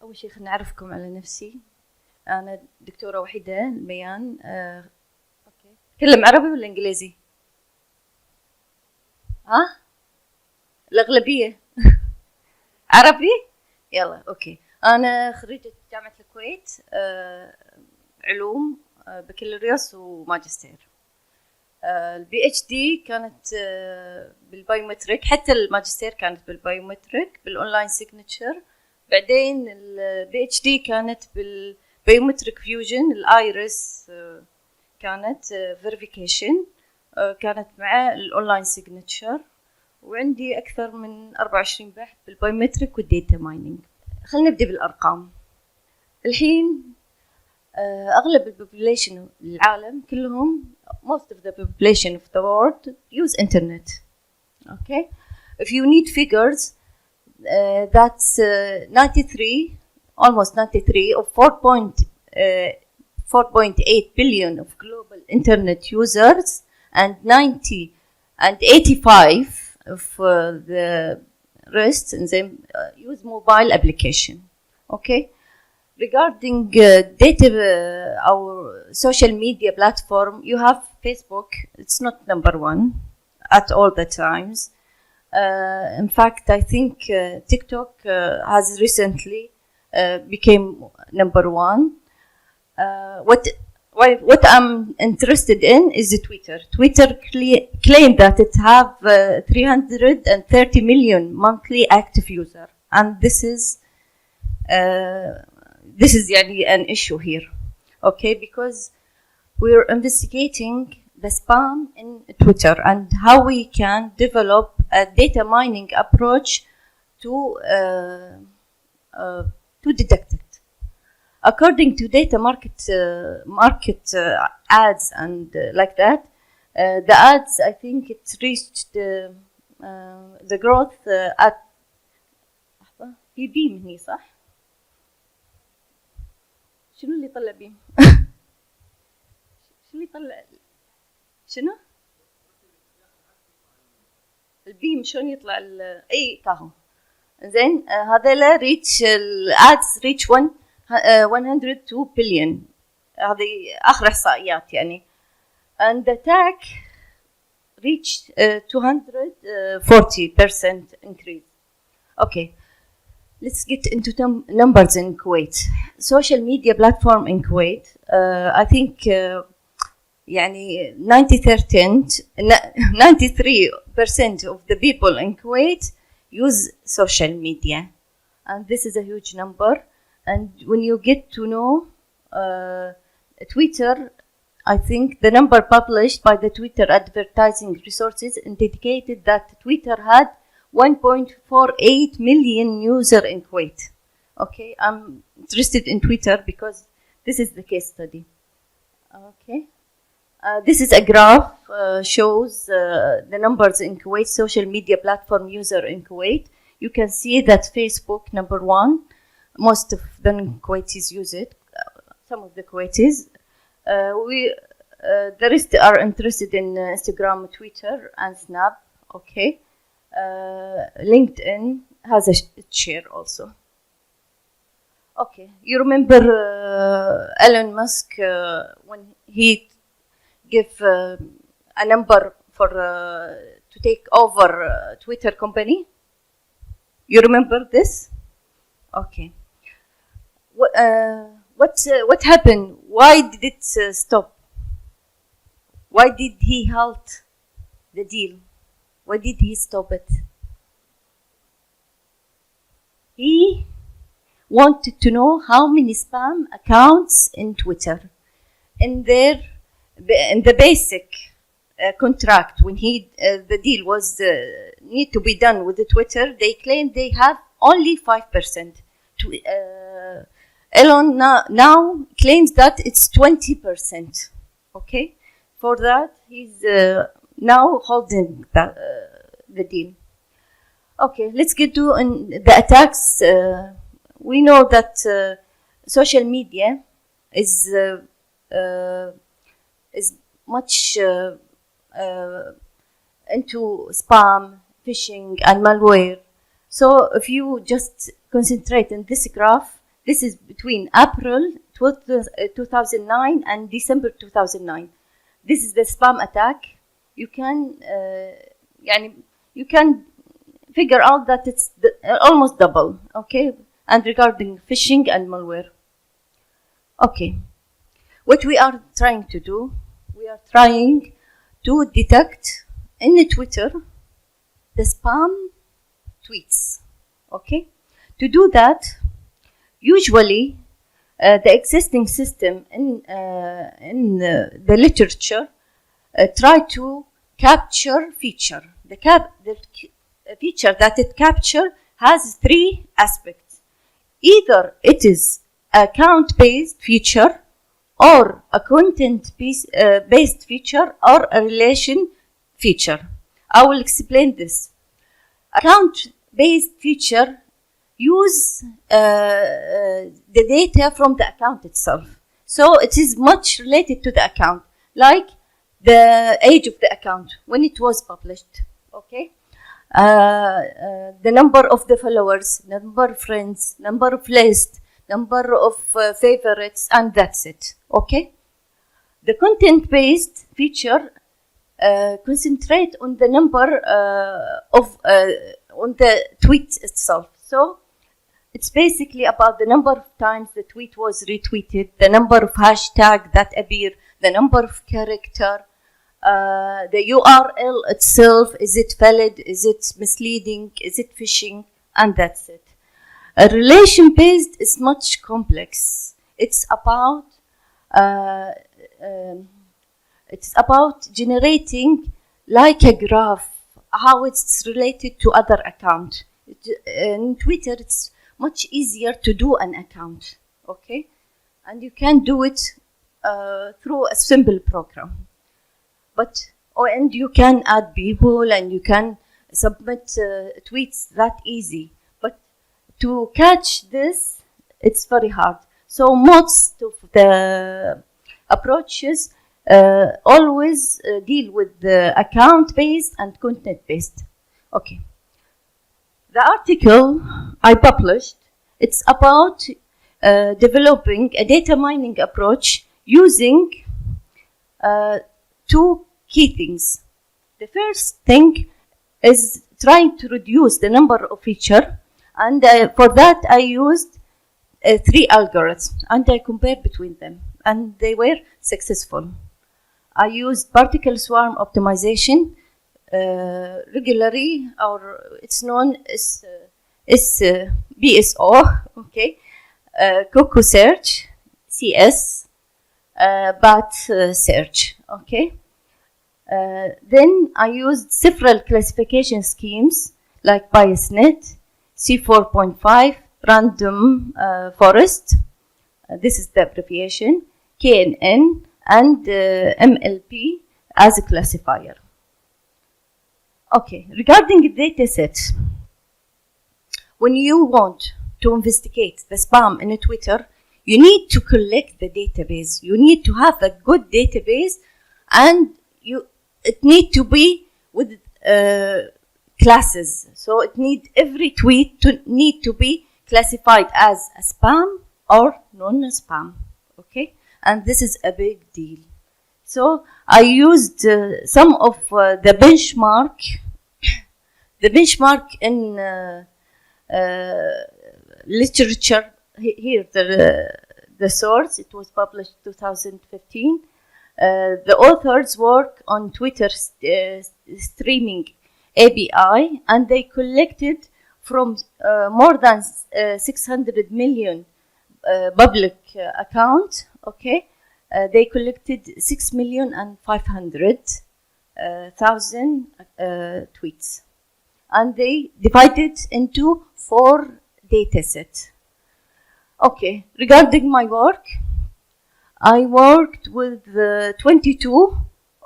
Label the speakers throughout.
Speaker 1: أول شيء خلينا نعرفكم على نفسي. أنا دكتورة وحيدة الميان. أوكي. تكلم عربي ولا إنجليزي؟ ها؟ الأغلبية عربي؟ يلا أوكي. أنا خريجة جامعة الكويت، علوم، بكالوريوس وماجستير. البي اتش دي كانت بالبايومتريك، حتى الماجستير كانت بالبايومتريك بالأونلاين سيجنتشر. بعدين البي اتش دي كانت بالبايومتريك فيوجن، الايرس كانت فيريفيكيشن، كانت مع الاونلاين سيجنتشر. وعندي اكثر من 24 بحث بالبايومتريك والديتا مايننج. خلينا نبدا بالارقام. الحين اغلب البوبوليشن العالم كلهم، most of the population of the world use internet. Okay, if you need figures, that's 93, almost 93 of 4.8 billion of global internet users, and 90 and 85 of the rest, and then use mobile application. Okay, regarding data, our social media platform, you have Facebook. It's not number one at all the times. In fact, I think TikTok has recently became number one. What I'm interested in is Twitter. Twitter claimed that it have 330 million monthly active user, and this is يعني an issue here. Okay, because we're investigating the spam in Twitter and how we can develop a data mining approach to detect it. According to data market ads and like that, the ads, I think it's reached the growth at في بيم هني صح؟ شنو اللي طلع بيم؟ شنو اللي طلع؟ شنو؟ البيم شلون يطلع اي كاهو. زين هذيلا ريتش الادز ريتش 102 بليون. هذه اخر احصائيات يعني. and the tag reached 240% increase. Okay, let's get into numbers in Kuwait. Social media platform in Kuwait, I think يعني 93% of the people in Kuwait use social media, and this is a huge number. And when you get to know Twitter, I think the number published by the Twitter advertising resources indicated that Twitter had 1.48 million users in Kuwait. Okay, I'm interested in Twitter because this is the case study. Okay. This is a graph, shows the numbers in Kuwait, social media platform user in Kuwait. You can see that Facebook, number one, most of the Kuwaitis use it, some of the Kuwaitis. The rest are interested in Instagram, Twitter, and Snap, okay. LinkedIn has a share also. Okay, you remember Elon Musk when he give a number for to take over Twitter company. You remember this? Okay. What happened? Why did it stop? Why did he halt the deal? Why did he stop it? He wanted to know how many spam accounts in Twitter. In the basic contract, when the deal was need to be done with the Twitter, they claimed they have only 5%. Elon now claims that it's 20%. Okay, for that he's now holding the deal. Okay, let's get to the attacks. We know that social media is much into spam, phishing, and malware. So if you just concentrate on this graph, This is between April 2009 and December 2009. This is the spam attack. You can you can figure out that it's almost double, okay? And regarding phishing and malware. Okay, what we are trying to do, we are trying to detect in Twitter the spam tweets, okay? To do that, usually the existing system in the literature try to capture feature. The feature that it captures has three aspects. Either it is account-based feature, or a content-based feature, or a relation feature. I will explain this. Account-based feature use the data from the account itself. So it is much related to the account, like the age of the account, when it was published, okay? The number of the followers, number of friends, number of lists, number of favorites, and that's it, okay? The content-based feature concentrate on the number on the tweet itself. So it's basically about the number of times the tweet was retweeted, the number of hashtags that appear, the number of character, the URL itself, is it valid, is it misleading, is it phishing, and that's it. A relation-based is much complex. It's about generating like a graph, how it's related to other account. In Twitter, it's much easier to do an account, okay? And you can do it through a simple program. And you can add people and you can submit tweets that easy. But to catch this, it's very hard. So most of the approaches always deal with the account-based and content-based. Okay. The article I published, it's about developing a data mining approach using two key things. The first thing is trying to reduce the number of features, and for that I used 3 algorithms, and I compared between them, and they were successful. I used particle swarm optimization regularly, or it's known as BSO, okay, Coco search, CS, BAT search, okay. Then I used several classification schemes like BiasNet, C4.5, Random Forest, this is the abbreviation, KNN, and MLP as a classifier. Okay, regarding the data sets, when you want to investigate the spam in Twitter, you need to collect the database. You need to have a good database, and it need to be with classes. So every tweet need to be classified as a spam or non-spam. Okay, and this is a big deal. So I used some of the benchmark. The benchmark in literature, here the source, it was published 2015. The authors work on Twitter streaming API, and they collected from more than 600 million public accounts, okay? They collected 6,500,000 tweets. And they divided into 4 data sets. Okay, regarding my work, I worked with 22,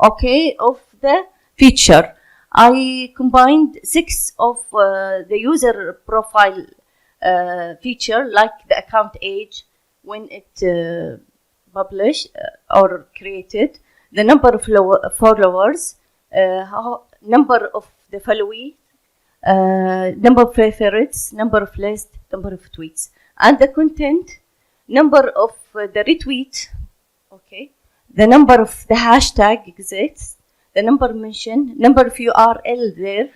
Speaker 1: okay, of the feature. I combined 6 of the user profile feature, like the account age, when it published or created, the number of followers, number of the followees, number of favorites, number of lists, number of tweets. And the content, number of the retweet, okay, the number of the hashtag exists, the number mentioned, number of URL there,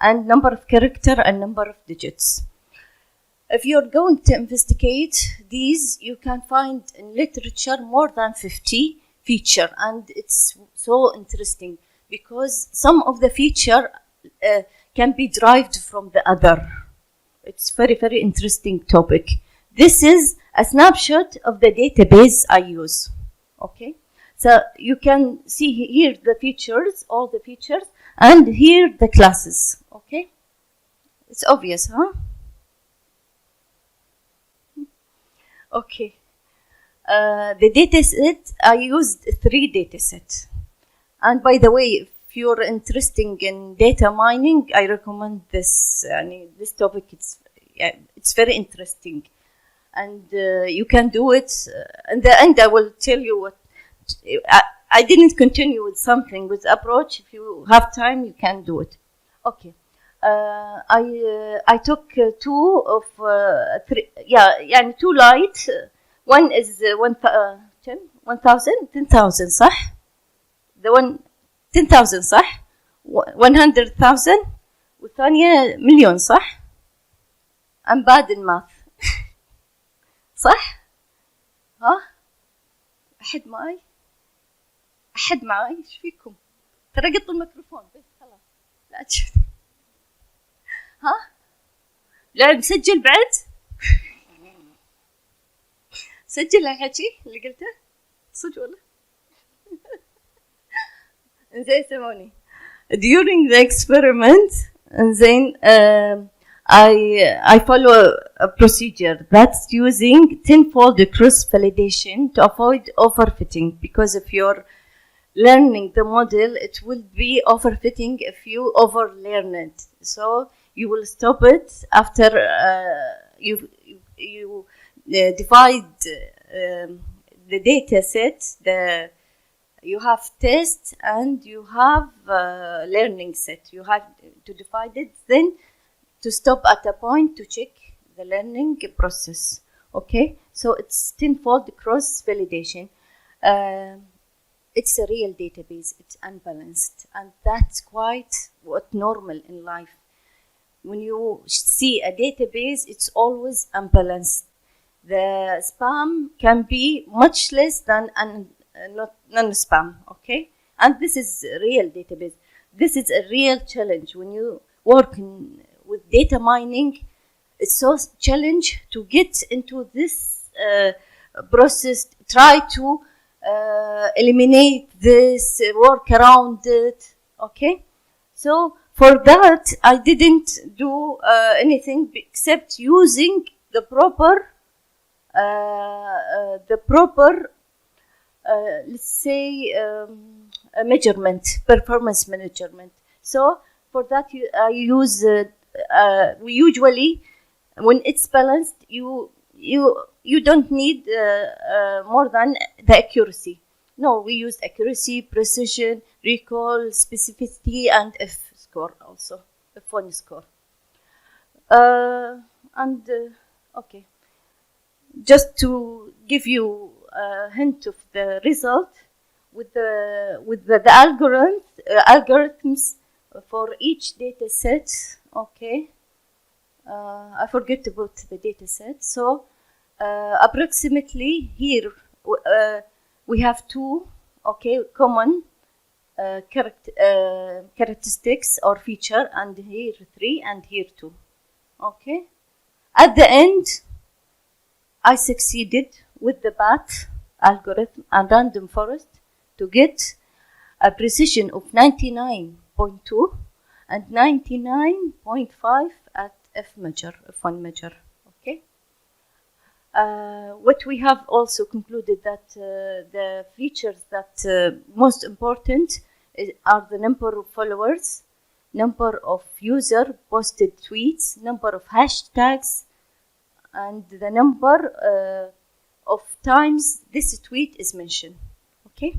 Speaker 1: and number of character and number of digits. If you're going to investigate these, you can find in literature more than 50 feature, and it's so interesting because some of the feature can be derived from the other. It's very, very interesting topic. This is a snapshot of the database I use. Okay, so you can see here the features, all the features, and here the classes. Okay, it's obvious, huh? Okay, the dataset, I used 3 datasets. And by the way, if you're interested in data mining, I recommend this. This topic, it's very interesting. And you can do it. In the end, I will tell you what. I didn't continue with something with approach. If you have time, you can do it. Okay. I took 2 of 3. Yeah, 2 light. One is 10,000 صح? The one 10,000 صح؟ 100,000 والثانية مليون صح؟ I'm bad in math. صح؟ ها؟ أحد معي؟ إيش فيكم؟ ترى قط الميكروفون بس خلاص لا تشوف. ها؟ لا نسجل بعد؟ سجل الحكي اللي قلته؟ صدق والله؟ زين سموني. During the experiment, then I follow a procedure that's using tenfold cross-validation to avoid overfitting, because if you're learning the model, it will be overfitting if you overlearn it. So you will stop it after you divide the data set. You have test and you have learning set. You have to divide it, then to stop at a point to check the learning process. Okay, so it's tenfold cross validation. It's a real database. It's unbalanced, and that's quite what normal in life. When you see a database, it's always unbalanced. The spam can be much less than non-spam, okay? And this is a real database. This is a real challenge. When you work with data mining, it's so challenge to get into this process, try to eliminate this, work around it, okay? So for that, I didn't do anything except using the proper let's say a measurement, performance measurement. So for that, I use we usually, when it's balanced, you don't need more than the accuracy. No, we use accuracy, precision, recall, specificity, and F score also, F1 score. Okay, just to give you a hint of the result, with the algorithms for each data set. Okay, I forget about the data set. So approximately here we have 2 common characteristics or feature, and here 3 and here 2. Okay, at the end I succeeded with the BAT algorithm and random forest to get a precision of 99.2 and 99.5 at F1 measure. Okay. What we have also concluded that the features that most important are the number of followers, number of user posted tweets, number of hashtags, and the number of times this tweet is mentioned. Okay.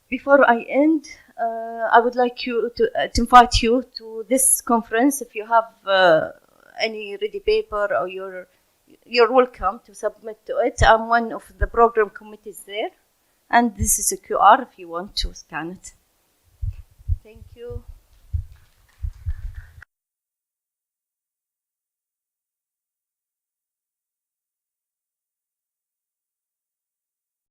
Speaker 1: Before I end, I would like you to invite you to this conference. If you have any ready paper or you're you're welcome to submit to it. I'm one of the program committees there. And this is a QR if you want to scan it. Thank you.